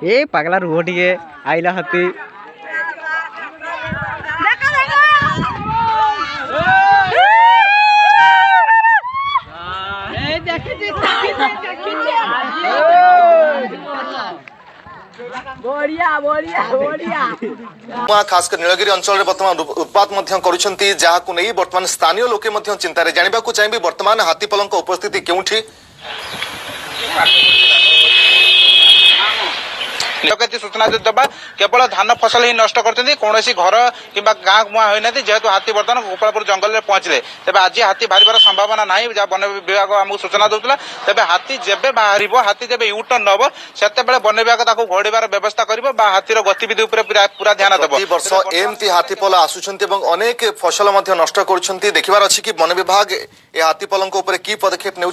ए पगला रुह टे आईला हाथी खासकर नीलगिरी अंचल बर्तमान उत्पात जहां नहीं बर्तमान स्थानीय लोके चिंतार जानवा चाहिए बर्तमान हाथीपल उपस्थिति केउठी सूचना देवा केवल धान फसल ही नष्ट कर कौन घर कि गाँ मुआ होना जेहेतु हाथी बर्तमान गोपालपुर जंगल में पहुंचले तेज आज हाथी बाहर संभावना ना जहाँ वन विभाग आमको सूचना दूसरा तेज हाथी जेबे बाहर हाथी जब यूटर्न हम से वन विभाग घोड़ार व्यवस्था कर हाथीर गतिविधि पूरा ध्यान देव वर्ष एमती हाथीपल आसुंच अनेक फसल नष्ट कर देखिबार अच्छी कि वन विभाग ए हाथीपल की पदक्षेप ने